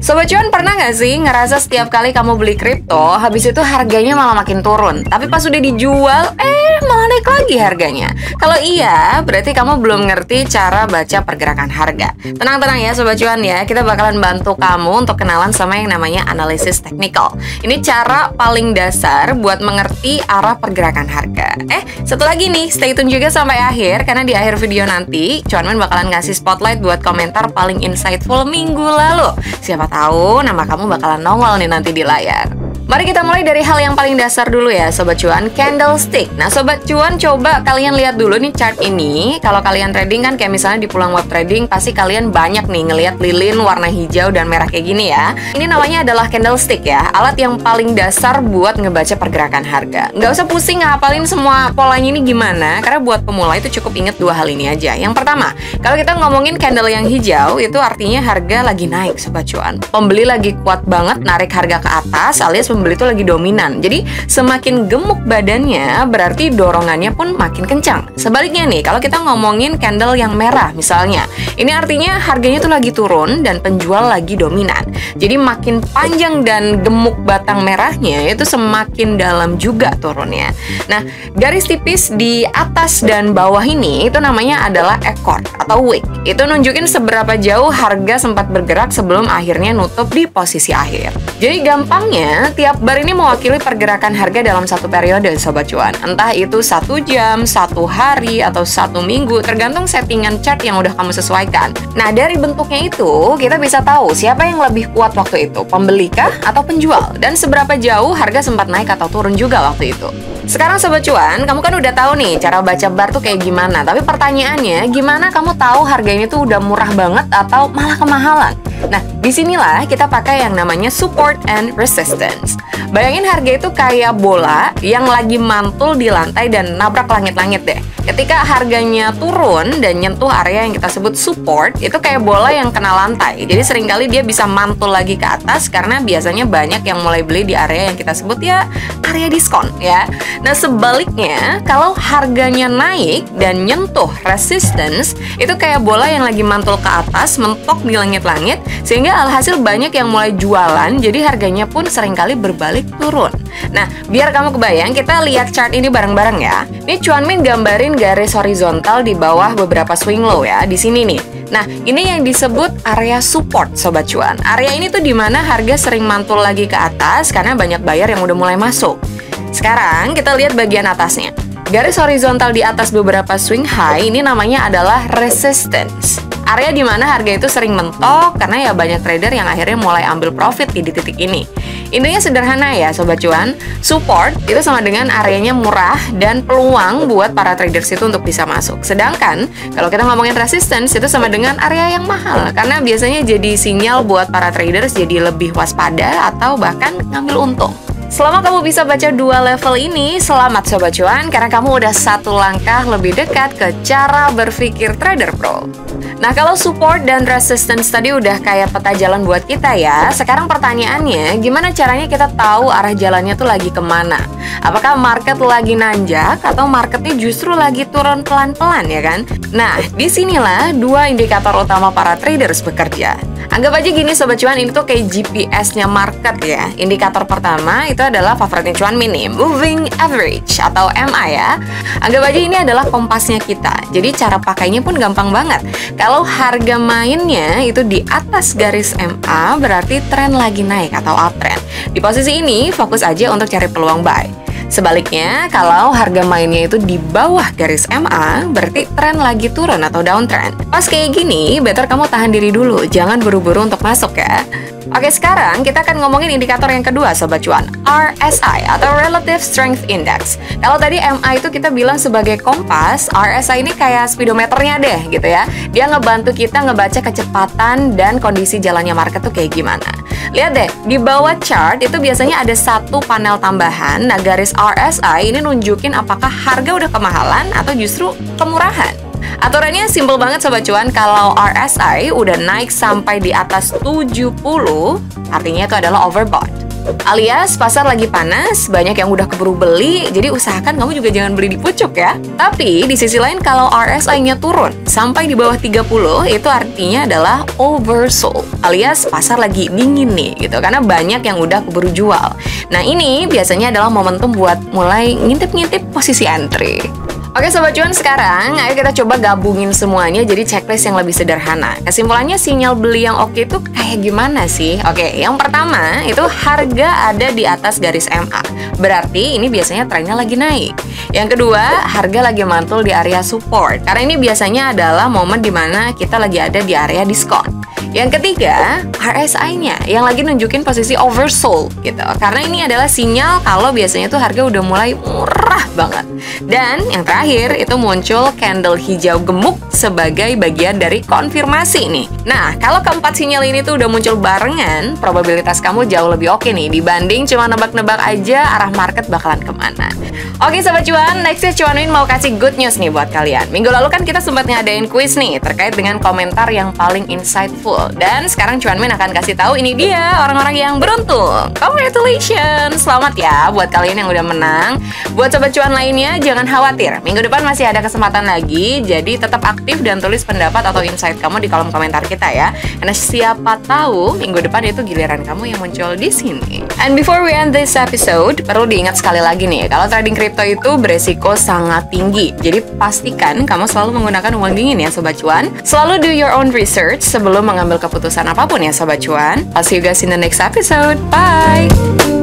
Sobat cuan, pernah nggak sih ngerasa setiap kali kamu beli kripto, habis itu harganya malah makin turun, tapi pas udah dijual, malah naik lagi harganya? Kalau iya, berarti kamu belum ngerti cara baca pergerakan harga. Tenang-tenang ya Sobat cuan ya, kita bakalan bantu kamu untuk kenalan sama yang namanya analisis teknikal. Ini cara paling dasar buat mengerti arah pergerakan harga. Satu lagi nih, stay tune juga sampai akhir, karena di akhir video nanti, cuanman bakalan ngasih spotlight buat komentar paling insightful minggu lalu. Siapa tahu nama kamu bakalan nongol nih nanti di layar. Mari kita mulai dari hal yang paling dasar dulu ya Sobat Cuan, candlestick. Nah Sobat Cuan, coba kalian lihat dulu nih chart ini. Kalau kalian trading kan kayak misalnya di Pulang Web Trading, pasti kalian banyak nih ngelihat lilin warna hijau dan merah kayak gini ya. Ini namanya adalah candlestick ya, alat yang paling dasar buat ngebaca pergerakan harga. Nggak usah pusing ngapalin semua polanya ini gimana, karena buat pemula itu cukup inget dua hal ini aja. Yang pertama, kalau kita ngomongin candle yang hijau, itu artinya harga lagi naik Sobat Cuan. Pembeli lagi kuat banget narik harga ke atas, alias pembeli itu lagi dominan. Jadi semakin gemuk badannya berarti dorongannya pun makin kencang. Sebaliknya nih, kalau kita ngomongin candle yang merah misalnya, ini artinya harganya tuh lagi turun dan penjual lagi dominan. Jadi makin panjang dan gemuk batang merahnya, itu semakin dalam juga turunnya. Nah, garis tipis di atas dan bawah ini itu namanya adalah ekor atau wick. Itu nunjukin seberapa jauh harga sempat bergerak sebelum akhirnya nutup di posisi akhir. Jadi gampangnya, tiap bar ini mewakili pergerakan harga dalam satu periode Sobat Cuan. Entah itu 1 jam, 1 hari, atau 1 minggu, tergantung settingan chart yang udah kamu sesuaikan. Nah, dari bentuknya itu, kita bisa tahu siapa yang lebih kuat waktu itu, pembeli kah atau penjual? Dan seberapa jauh harga sempat naik atau turun juga waktu itu. Sekarang Sobat Cuan, kamu kan udah tahu nih cara baca bar tuh kayak gimana. Tapi pertanyaannya, gimana kamu tahu harganya tuh udah murah banget atau malah kemahalan? Nah, disinilah kita pakai yang namanya support and resistance. Bayangin harga itu kayak bola yang lagi mantul di lantai dan nabrak langit-langit deh. Ketika harganya turun dan nyentuh area yang kita sebut support, itu kayak bola yang kena lantai. Jadi seringkali dia bisa mantul lagi ke atas karena biasanya banyak yang mulai beli di area yang kita sebut ya area diskon ya. Nah sebaliknya, kalau harganya naik dan nyentuh resistance, itu kayak bola yang lagi mantul ke atas, mentok di langit-langit, sehingga alhasil banyak yang mulai jualan, jadi harganya pun seringkali berbalik turun. Nah, biar kamu kebayang, kita lihat chart ini bareng-bareng ya. Ini Cuanmin gambarin garis horizontal di bawah beberapa swing low ya, di sini nih. Nah, ini yang disebut area support Sobat Cuan. Area ini tuh dimana harga sering mantul lagi ke atas karena banyak buyer yang udah mulai masuk. Sekarang kita lihat bagian atasnya. Garis horizontal di atas beberapa swing high ini namanya adalah resistance. Area di mana harga itu sering mentok karena ya banyak trader yang akhirnya mulai ambil profit di titik ini. Intinya sederhana ya Sobat Cuan, support itu sama dengan areanya murah dan peluang buat para traders itu untuk bisa masuk. Sedangkan kalau kita ngomongin resistance itu sama dengan area yang mahal karena biasanya jadi sinyal buat para traders jadi lebih waspada atau bahkan ngambil untung. Selama kamu bisa baca dua level ini, selamat Sobat Cuan, karena kamu udah satu langkah lebih dekat ke cara berpikir trader pro. Nah, kalau support dan resistance tadi udah kayak peta jalan buat kita ya, sekarang pertanyaannya, gimana caranya kita tahu arah jalannya tuh lagi kemana? Apakah market lagi nanjak atau marketnya justru lagi turun pelan-pelan ya kan? Nah, disinilah dua indikator utama para traders bekerja. Anggap aja gini Sobat Cuan, ini tuh kayak GPS-nya market ya. Indikator pertama itu adalah favoritnya Cuanmin nih, Moving Average atau MA ya. Anggap aja ini adalah kompasnya kita. Jadi cara pakainya pun gampang banget. Kalau harga mainnya itu di atas garis MA, berarti tren lagi naik atau uptrend. Di posisi ini fokus aja untuk cari peluang buy. Sebaliknya, kalau harga mainnya itu di bawah garis MA, berarti tren lagi turun atau downtrend. Pas kayak gini, better kamu tahan diri dulu, jangan buru-buru untuk masuk ya. Oke, sekarang kita akan ngomongin indikator yang kedua Sobat Cuan, RSI atau Relative Strength Index. Kalau tadi MA itu kita bilang sebagai kompas, RSI ini kayak speedometernya deh gitu ya. Dia ngebantu kita ngebaca kecepatan dan kondisi jalannya market tuh kayak gimana. Lihat deh, di bawah chart itu biasanya ada satu panel tambahan. Nah, garis RSI ini nunjukin apakah harga udah kemahalan atau justru kemurahan. Aturannya simple banget Sobat Cuan, kalau RSI udah naik sampai di atas 70, artinya itu adalah overbought. Alias pasar lagi panas, banyak yang udah keburu beli, jadi usahakan kamu juga jangan beli di pucuk ya. Tapi di sisi lain kalau RSI-nya turun sampai di bawah 30, itu artinya adalah oversold. Alias pasar lagi dingin nih gitu, karena banyak yang udah keburu jual. Nah ini biasanya adalah momentum buat mulai ngintip-ngintip posisi entry. Oke Sobat Cuan, sekarang ayo kita coba gabungin semuanya jadi checklist yang lebih sederhana. Kesimpulannya sinyal beli yang oke itu kayak gimana sih? Oke, yang pertama itu harga ada di atas garis MA. Berarti ini biasanya trennya lagi naik. Yang kedua, harga lagi mantul di area support. Karena ini biasanya adalah momen dimana kita lagi ada di area diskon. Yang ketiga, RSI-nya yang lagi nunjukin posisi oversold gitu. Karena ini adalah sinyal kalau biasanya tuh harga udah mulai murah banget. Dan yang terakhir itu muncul candle hijau gemuk sebagai bagian dari konfirmasi nih. Nah, kalau keempat sinyal ini tuh udah muncul barengan, probabilitas kamu jauh lebih oke nih dibanding cuma nebak-nebak aja arah market bakalan kemana. Oke Sobat Cuan, nextnya Cuan Min mau kasih good news nih buat kalian. Minggu lalu kan kita sempat ngadain quiz nih terkait dengan komentar yang paling insightful. Dan sekarang Cuan Min akan kasih tahu ini dia orang-orang yang beruntung. Congratulations, selamat ya buat kalian yang udah menang. Buat Sobat Cuan lainnya jangan khawatir, minggu depan masih ada kesempatan lagi. Jadi tetap aktif dan tulis pendapat atau insight kamu di kolom komentar kita ya. Karena siapa tahu minggu depan itu giliran kamu yang muncul di sini. And before we end this episode, perlu diingat sekali lagi nih, kalau trading kripto itu beresiko sangat tinggi. Jadi pastikan kamu selalu menggunakan uang dingin ya Sobat Cuan. Selalu do your own research sebelum mengambil keputusan apapun ya Sobat Cuan. I'll see you guys in the next episode. Bye!